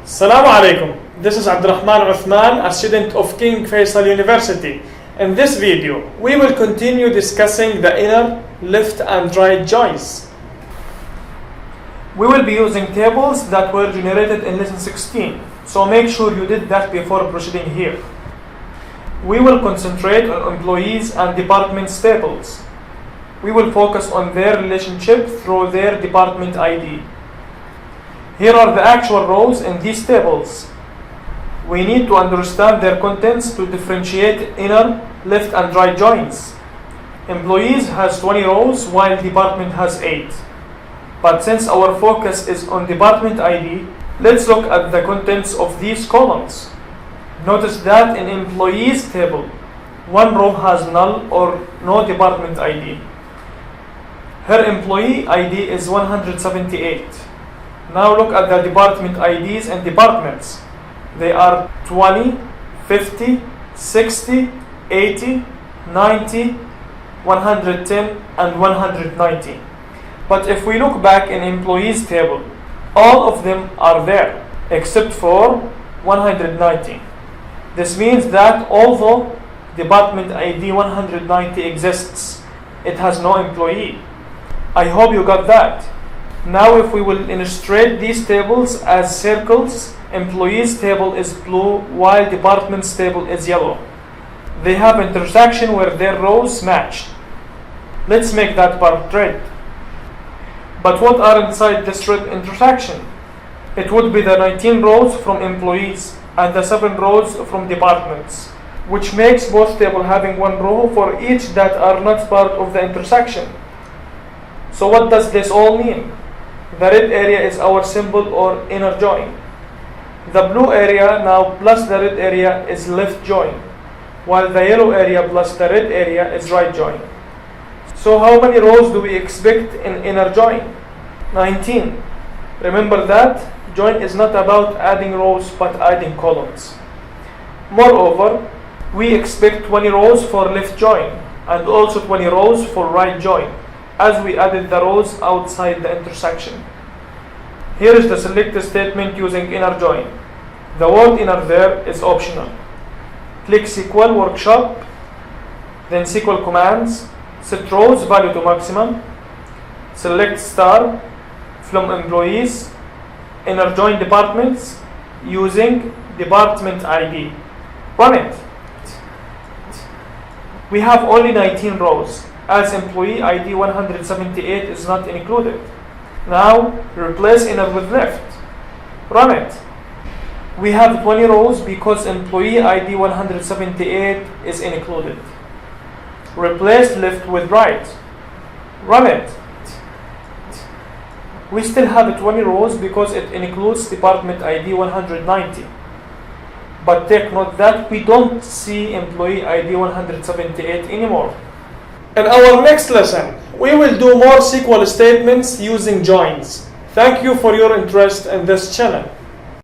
Assalamu alaikum. This is Abdulrhman Uthman, a student of King Faisal University. In this video, we will continue discussing the inner, left and right joins. We will be using tables that were generated in lesson 16, so make sure you did that before proceeding here. We will concentrate on employees and departments tables. We will focus on their relationship through their department ID. Here are the actual rows in these tables. We need to understand their contents to differentiate inner, left and right joins. Employees has 20 rows while department has 8. But since our focus is on department ID, let's look at the contents of these columns. Notice that in employees table, one row has null or no department ID. Her employee ID is 178. Now look at the department IDs and departments. They are 20, 50, 60, 80, 90, 110 and 190. But if we look back in employees table, all of them are there except for 190. This means that although department ID 190 exists, it has no employee. I hope you got that. Now if we will illustrate these tables as circles, employees table is blue while departments table is yellow. They have intersection where their rows match. Let's make that part red. But what are inside this red intersection? It would be the 19 rows from employees and the 7 rows from departments, which makes both tables having one row for each that are not part of the intersection. So what does this all mean? The red area is our symbol or inner join. The blue area now plus the red area is left join, while the yellow area plus the red area is right join. So how many rows do we expect in inner join? 19. Remember that join is not about adding rows but adding columns. Moreover, we expect 20 rows for left join and also 20 rows for right join, as we added the rows outside the intersection. Here is the select statement using inner join. The word inner there is optional. Click SQL workshop, then SQL commands, set rows value to maximum, select star from employees, inner join departments using department ID. Run it. We have only 19 rows, as employee ID 178 is not included. Now replace inner with left. Run it. We have 20 rows because employee ID 178 is included. Replace left with right. Run it. We still have 20 rows because it includes department ID 190. But take note that we don't see employee ID 178 anymore. In our next lesson, we will do more SQL statements using joins. Thank you for your interest in this channel.